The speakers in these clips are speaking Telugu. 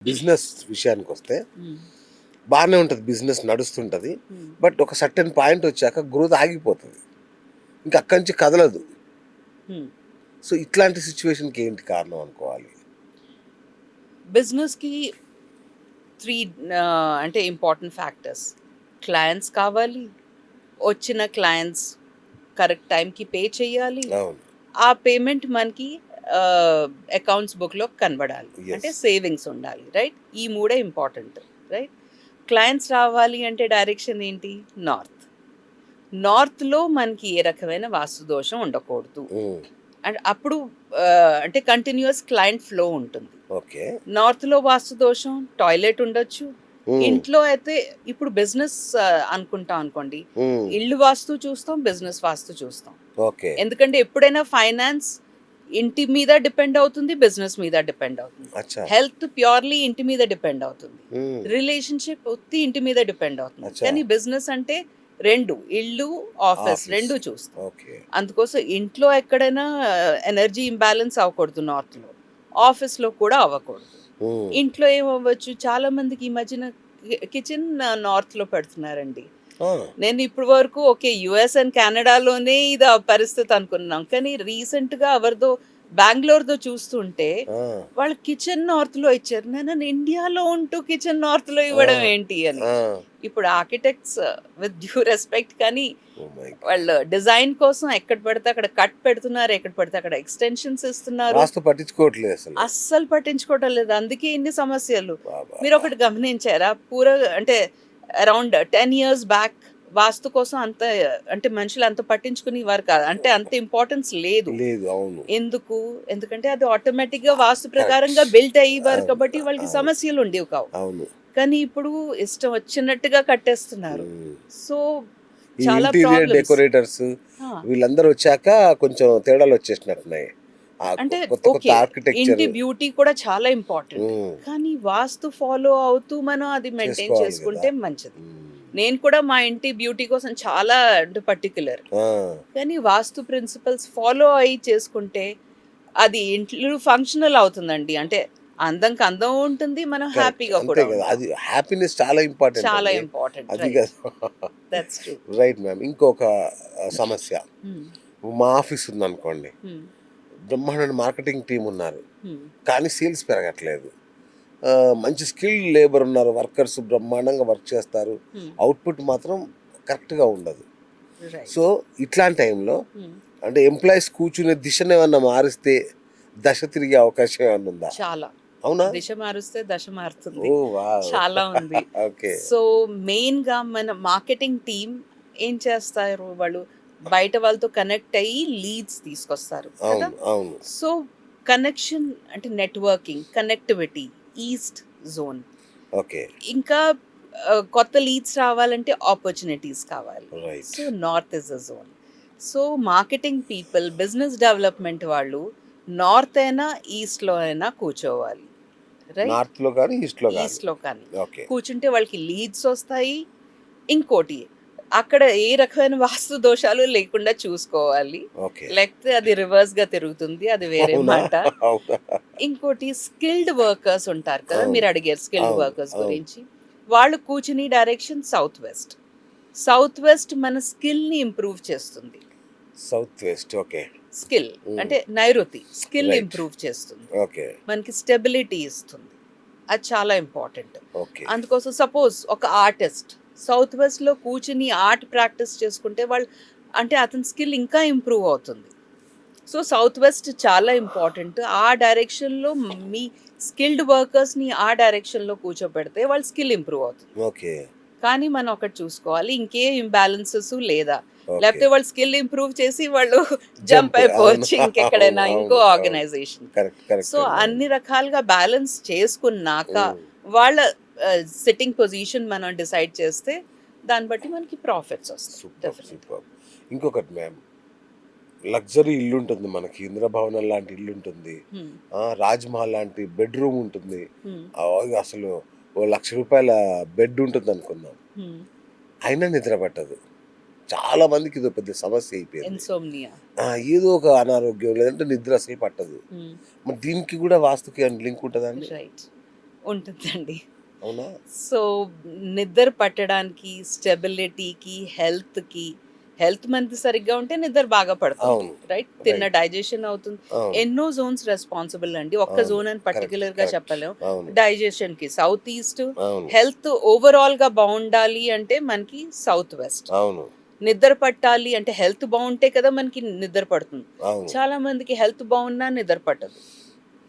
బిజినెస్ విషయానికొస్తే హ్మ్. బానే ఉంటది. బిజినెస్ నడుస్తుంటది. హ్మ్. బట్ ఒక సర్టెన్ పాయింట్ వచ్చాక గ్రోత్ ఆగిపోతది. ఇంక అక్కడి నుంచి కదలదు. హ్మ్. సో, ఇట్లాంటి సిట్యుయేషన్‌కి ఏంటి కారణం అనుకోవాలి? బిజినెస్‌కి 3 అంటే ఇంపార్టెంట్ ఫ్యాక్టర్స్. క్లయింట్స్ కావాలి. వచ్చిన క్లయింట్స్ కరెక్ట్ టైంకి పే చేయాలి. అవును. ఆ పేమెంట్ మనకి ఆహ్, అకౌంట్స్ బుక్‌లో కనబడాలి. అంటే యెస్. సేవింగ్స్ ఉండాలి. రైట్? ఈ మూడే ఇంపార్టెంట్. రైట్? క్లయింట్స్ రావాలి అంటే డైరెక్షన్ ఏంటి? నార్త్. నార్త్‌లో మనకి ఏ రకమైన వాస్తు దోషం ఉండకూడదు. హ్మ్. అండ్ అప్పుడు అంటే కంటిన్యూయస్ క్లయింట్ ఫ్లో ఉంటుంది. ఓకే. నార్త్‌లో వాస్తు దోషం టాయిలెట్ ఉండొచ్చు. హ్మ్. ఇంట్లో అయితే ఇప్పుడు బిజినెస్ అనుకుంటాం అనుకోండి. హ్మ్. ఇల్లు వాస్తు చూస్తాం, బిజినెస్ వాస్తు చూస్తాం. ఓకే. ఎందుకంటే ఎప్పుడైనా ఫైనాన్స్ ఇంటి మీద డిపెండ్ అవుతుంది, బిజినెస్ మీద డిపెండ్ అవుతుంది. అచ్చా! హెల్త్ ప్యూర్‌లీ ఇంటి మీద డిపెండ్ అవుతుంది. హ్మ్. రిలేషన్‌షిప్ ఉత్తి ఇంటి మీద డిపెండ్ అవుతుంది. అచ్చా! కానీ బిజినెస్ అంటే 2 ఇల్లు, ఆఫీస్ ఆఫీస్. 2 చూస్తాం. ఓకే. అందుకోసం ఇంట్లో ఎక్కడైనా ఎనర్జీ ఇంబాలెన్స్ అవ్వకూడదు నార్త్‌లో. ఆఫీస్‌లో కూడా అవ్వకూడదు. హ్మ్. ఇంట్లో ఏమవ్వచ్చు చాలా మందికి ఈ మధ్యన కిచెన్ నార్త్‌లో పెడుతున్నారండి. ఆ! నేను ఇప్పటి వరకు ఓకే. యూఎస్ అండ్ కెనడాలోనే ఇది ఆ పరిస్థితి అనుకున్నాం. కానీ రీసెంట్‌గా ఎవరిదో బెంగుళూరుదో చూస్తుంటే ఆ! వాళ్ళు కిచెన్ నార్త్‌లో ఇచ్చారు. నేను ఇండియాలో ఉంటూ కిచెన్ నార్త్‌లో ఆ! ఇవ్వడం ఏంటి అని. ఆ! ఇప్పుడు ఆర్కిటెక్ట్స్ విత్ డ్యూ రెస్పెక్ట్ కానీ ఓహ్ మై గాడ్! వాళ్ళు డిజైన్ కోసం ఎక్కడ పడితే అక్కడ కట్ పెడుతున్నారు. ఎక్కడ పడితే అక్కడ ఎక్స్‌టెన్షన్స్ ఇస్తున్నారు. వాస్తు పట్టించుకోవట్లేదసలు. అస్సలు పట్టించుకోవటం లేదు. అందుకే ఇన్ని సమస్యలు. అబ్బబ్బా! మీరొకటి గమనించారా? అంటే అరౌండ్ 10 ఇయర్స్ బ్యాక్ వాస్తు కోసం అంత అంటే మనుషులు అంత పట్టించుకునేవారు కాదు. అంటే అంత ఇంపార్టెన్స్ లేదు. లేదు. అవును. ఎందుకు? ఎందుకంటే అది ఆటోమేటిక్‌గా వాస్తు కరెక్ట్. ప్రకారంగా బిల్ట్ అయ్యేవారు అవును. కాబట్టి వాళ్ళకి అవును. సమస్యలు ఉండేవి కావు. అవును. కానీ ఇప్పుడు ఇష్టం వచ్చినట్టుగా కట్టేస్తున్నారు. హ్మ్. సో, ఈ చాలా ఇంటీరియర్ ప్రాబ్లమ్స్. డెకరేటర్స్ ఆ! వీళ్ళందరొచ్చాక కొంచెం తేడాలొచ్చేసినట్టున్నాయి. అంటే కొత్త కొత్త ఓకే. ఆర్కిటెక్చర్ ఇంటి బ్యూటీ కూడా చాలా ఇంపార్టెంట్. హ్మ్. కానీ వాస్తు ఫాలో అవుతూ మనం అది మెయింటైన్ చేసుకోవాలి గదా! చేసుకుంటే మంచిది. హ్మ్. నేను కూడా మా ఇంటి బ్యూటీ కోసం చాలా అంటే పర్టిక్యులర్. ఆ! కానీ వాస్తు ప్రిన్సిపల్స్ ఫాలో అయ్యి చేసుకుంటే అది ఇంట్లో ఫంక్షనల్ అవుతుందండి. అంటే అందంకి అందం ఉంటుంది. మనం కరెక్ట్. హ్యాపీగా అంతే కూడా గదా! ఉంటాం. అది హ్యాపీనెస్ చాలా ఇంపార్టెంట్ చాలా అండి. ఇంపార్టెంట్. అది రైట్. గదా! Thoughts true. Right ma'am. ఇంకొక సమస్య. హ్మ్. మా ఆఫీస్ ఉందనుకోండి. హ్మ్. బ్రహ్మాండమైన మార్కెటింగ్ టీమ్ ఉన్నారు. హ్మ్. కానీ సేల్స్ పెరగట్లేదు. మంచి స్కిల్డ్ లేబర్ ఉన్నారు. వర్కర్స్ బ్రహ్మాండంగా వర్క్ చేస్తారు. హ్మ్. అవుట్‌పుట్ మాత్రం కరెక్ట్‌గా ఉండదు. So, right. ఇట్లాంటి టైంలో హ్మ్. అంటే ఎంప్లాయీస్ కూర్చునే దిశనేమన్నా మారిస్తే దశ తిరిగే అవకాశం ఏమన్నా ఉందా? చాలా. అవునా? దిశ మారుస్తే దశ మారుతుంది. ఓహ్! వావ్! చాలా ఉంది. ఓకే. సో, మెయిన్‌గా మన మార్కెటింగ్ టీమ్ ఏం చేస్తారు వాళ్ళు బయట వాళ్ళతో కనెక్ట్ అయ్యి లీడ్స్ తీసుకొస్తారు కదా! అవును. అవును. సో, కనెక్షన్ అంటే networking, connectivity, east zone. Okay. ఇంకా కొత్త లీడ్స్ రావాలంటే ఆపర్చునిటీస్ కావాలి. Right. So, north is a zone. So, marketing people, business development వాళ్ళు నార్త్ అయినా, ఈస్ట్‌లో అయినా కూర్చోవాలి. రైట్? నార్త్‌లో గాని, ఈస్ట్‌లో గాని. ఈస్ట్‌లో కానీ. ఓకే. కూర్చుంటే వాళ్ళకి లీడ్స్ ఒస్తాయి. ఇంకోటి అక్కడ ఏ రకమైన వాస్తు దోషాలు లేకుండా చూసుకోవాలి. ఓకే. లేకపోతే అది రివర్స్‌గా తిరుగుతుంది. అది వేరే అవునా? మాట. అవునా? ఇంకోటి స్కిల్డ్ వర్కర్స్ ఉంటారు కదా! అవును. మీరడిగారు స్కిల్డ్ అవును. వర్కర్స్ అవును. గురించి. వాళ్ళు కూర్చుని direction south west. South west మన స్కిల్‌ని ఇంప్రూవ్ చేస్తుంది. South west. ఓకే. స్కిల్ హ్మ్. అంటే నైరుతి. Skill right. ఇంప్రూవ్ చేస్తుంది. ఓకే. మనకి స్టెబిలిటీ ఇస్తుంది. అది చాలా ఇంపార్టెంట్. ఓకే. అందుకోసం సపోజ్ ఒక ఆర్టిస్ట్ సౌత్ వెస్ట్‌లో కూర్చొని ఆర్ట్ ప్రాక్టీస్ చేసుకుంటే వాళ్ళు అంటే అతని స్కిల్ ఇంకా ఇంప్రూవ్ అవుతుంది. సో, సౌత్ వెస్ట్ చాలా ఇంపార్టెంట్. ఆ డైరెక్షన్‌లో మీ స్కిల్డ్ వర్కర్స్‌ని ఆ డైరెక్షన్‌లో కూర్చోబెడితే వాళ్ళ స్కిల్ ఇంప్రూవ్ అవుతుంది. ఓకే. కానీ మనం ఒకటి చూసుకోవాలి. ఇంకే ఇంబాలెన్సెస్ లేదా. ఓకే. లేకపోతే వాళ్ళు స్కిల్ ఇంప్రూవ్ చేసి వాళ్ళు జంప్ జంప్. అవును. అయిపోవచ్చు అవును. ఇంకెక్కడైనా ఇంకో అవును. అవును. ఆర్గనైజేషన్‌కి. కరెక్ట్. సో, కరెక్ట్ అండి. అవును. అన్ని రకాలుగా బ్యాలెన్స్ చేసుకున్నాక హ్మ్. వాళ్ళ సిట్టింగ్ పొజిషన్ మనం డిసైడ్ చేస్తే దాన్ని బట్టి మనకి ప్రాఫిట్స్ ఒస్తాయి. సూపర్బ్. డెఫినెట్‌గా. సూపర్బ్. ఇంకొకటి మ్యామ్ లగ్జరీ ఇల్లుంటుంది మనకి. ఇంద్రభవనం లాంటి ఇల్లుంటుంది. హ్మ్. రాజ్‌మహల్ లాంటి బెడ్‌రూమ్ ఉంటుంది. హ్మ్. అసలు ఓ ₹1,00,000 బెడ్ ఉంటుందనుకుందాం. హ్మ్. అయినా నిద్ర పట్టదు. చాలా మందికి ఇదో పెద్ద సమస్య అయిపోయింది. ఇన్సోమ్నియా. ఆ! ఏదో ఒక అనారోగ్యం లేదంటే నిద్ర అసలు పట్టదు. హ్మ్. మరి దీనికి గూడా వాస్తుకి ఏమైనా లింక్ ఉంటదా అండి? రైట్. ఉంటుందండి. అవునా? సో, నిద్ర పట్టడానికి, స్టెబిలిటీకి, హెల్త్ మనది సరిగ్గా ఉంటే నిద్ర బాగా పడుతుంది. అవును. రైట్? తిన్న రైట్. డైజెషన్ అవుతుంది. అవును. ఎన్నో జోన్స్ రెస్పాన్సిబుల్ అండి. ఒక్క అవును. జోన్ అని కరెక్ట్. పర్టిక్యులర్‌గా కరెక్ట్. చెప్పలేం. అవును. డైజెషన్‌కి సౌత్ ఈస్ట్, అవును. హెల్త్ ఓవరాల్‌గా బావుండాలి అంటే మనకి సౌత్ వెస్ట్. అవును. నిద్ర పట్టాలి అంటే హెల్త్ బావుంటే కదా మనకి నిద్ర పడుతుంది. అవును. చాలా మందికి హెల్త్ బావున్నా నిద్ర పట్టదు.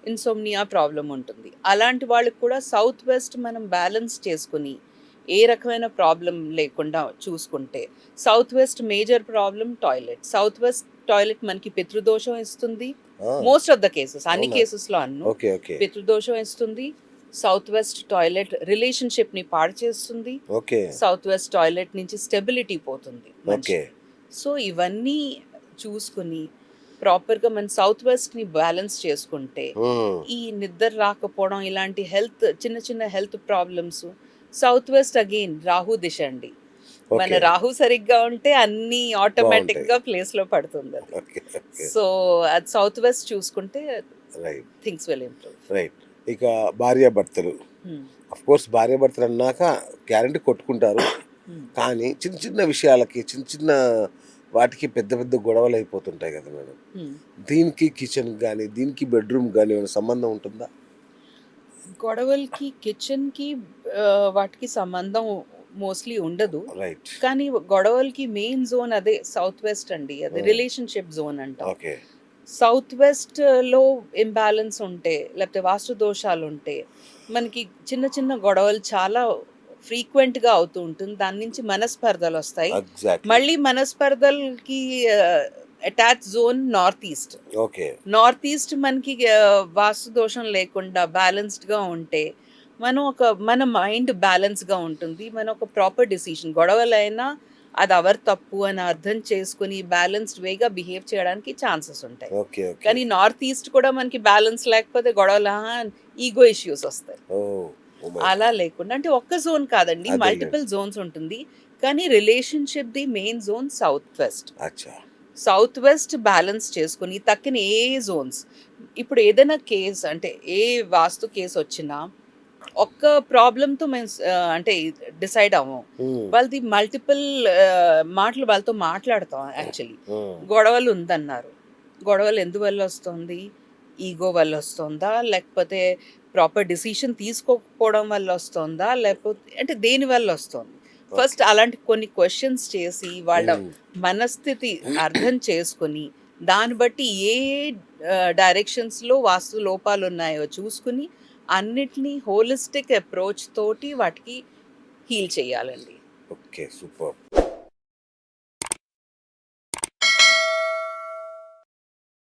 ఇన్సోమ్నియా ప్రాబ్లమ్ ఉంటుంది. అలాంటి వాళ్ళకి కూడా సౌత్ వెస్ట్ మనం బ్యాలెన్స్ చేసుకొని, ఏ రకమైన ప్రాబ్లమ్ లేకుండా చూసుకుంటే, south west major problem toilet. South west toilet మనకి పితృదోషం ఇస్తుంది. ఆ! మోస్ట్ ఆఫ్ ద కేసెస్, అన్ని అవునా? కేసెస్‌లో అన్ను. ఓకే. ఓకే. పితృదోషం ఇస్తుంది. సౌత్ వెస్ట్ టాయిలెట్ రిలేషన్‌షిప్‌ని పాడు చేస్తుంది. ఓకే. సౌత్ వెస్ట్ టాయిలెట్ నుంచి స్టెబిలిటీ పోతుంది ఓకే. మనిషికి. సో, ఇవన్నీ చూసుకొని ప్రాపర్‌గా మన సౌత్ వెస్ట్‌ని బ్యాలెన్స్ చేసుకుంటే, హ్మ్. ఈ నిద్ర రాకపోవడం ఇలాంటి చిన్న చిన్న health problems south west again Rahu దిశ అండి. మన ఓకే. రాహు సరిగ్గా ఉంటే అన్నీ బావుంటాయి. ఆటోమేటిక్‌గా ప్లేస్‌లో పడుతుందది. ఓకే. ఓకే. సో, అది సౌత్ వెస్ట్ చూసుకుంటే right. Things will improve. Right. ఇక భార్యాభర్తలు. హ్మ్. ఆఫ్‌కోర్స్ భార్యాభర్తలు అన్నాక గ్యారంటీ కొట్టుకుంటారు. హ్మ్. కానీ చిన్న చిన్న విషయాలకి, చిన్న చిన్న వాటికి పెద్ద పెద్ద గొడవలయిపోతుంటాయి గదా మేడం. హ్మ్. దీనికి కిచెన్‌కి గాని, దీనికి బెడ్‌రూమ్‌కి గాని ఏమైనా సంబంధం ఉంటుందా? గొడవలకి, కిచెన్‌కి వాటికి సంబంధం మోస్ట్‌లీ ఉండదు. రైట్. కానీ గొడవలకి మెయిన్ జోన్ అదే సౌత్ వెస్ట్ అండి. అది హ్మ్. రిలేషన్‌షిప్ జోన్ అంటాం. ఓకే. సౌత్ వెస్ట్‌లో ఇంబాలన్స్ ఉంటే, లేకపోతే వాస్తు దోషాలుంటే, మనకి చిన్న చిన్న గొడవలు చాలా ఫ్రీక్వెంట్‌గా అవుతూ ఉంటుంది. దాని నుంచి మనస్పర్ధలొస్తాయి. ఎగ్జాక్ట్‌లీ. మళ్ళీ మనస్పర్ధలకి attach zone north east. Okay. North east మనకి వాస్తు దోషం లేకుండా బ్యాలెన్స్డ్‌గా ఉంటే, మన మైండ్ బ్యాలెన్స్‌గా ఉంటుంది. మనం ఒక ప్రాపర్ డెసిషన్ గొడవలైనా అది ఎవరి తప్పు అని అర్థం చేసుకొని బ్యాలెన్స్డ్ వేగా బిహేవ్ చేయడానికి ఛాన్సెస్ ఉంటాయి. ఓకే. ఓకే. కానీ నార్త్ ఈస్ట్ కూడా మనకి బ్యాలెన్స్ లేకపోతే గొడవలు ఈగో ఇష్యూస్ వస్తాయి. ఓహ్! ఓహ్ మై అలా గాడ్! లేకుండా అంటే ఒక్క జోన్ కాదండి. అదేలెండి. మల్టిపుల్ జోన్స్ ఉంటుంది. కానీ రిలేషన్‌షిప్‌ది మెయిన్ జోన్ సౌత్ వెస్ట్. అచ్చా! సౌత్ వెస్ట్ బ్యాలెన్స్ చేసుకొని తక్కిన జోన్స్ ఇప్పుడు ఏదైనా కేస్ అంటే ఏ వాస్తు కేస్ వచ్చినా ఒక్క ప్రాబ్లమ్‌తో మేము అంటే డిసైడ్ అవ్వం. హ్మ్. వాళ్ళది మల్టిపుల్ మాటలు వాళ్ళతో మాట్లాడతాం యాక్చువల్లీ. హ్మ్. గొడవలు ఉందన్నారు. గొడవలు ఎందువల్ల వస్తుంది? ఈగో వల్ల వస్తుందా? లేకపోతే ప్రాపర్ డెసిషన్ తీసుకోకపోవడం వల్ల వస్తుందా? లేకపోతే అంటే దేని వల్ల వస్తుంది? First okay. అలాంటి కొన్ని క్వెషన్స్ చేసి వాళ్ళ హ్మ్. మనస్థితి అర్థం చేసుకొని, దాన్ని బట్టి ఏ డైరెక్షన్స్‌లో వాస్తు లోపాలున్నాయో చూసుకొని, అన్నిటిని హోలిస్టిక్ అప్రోచ్ తోటి వాటికి హీల్ చేయాలండి. ఓకే. సూపర్బ్!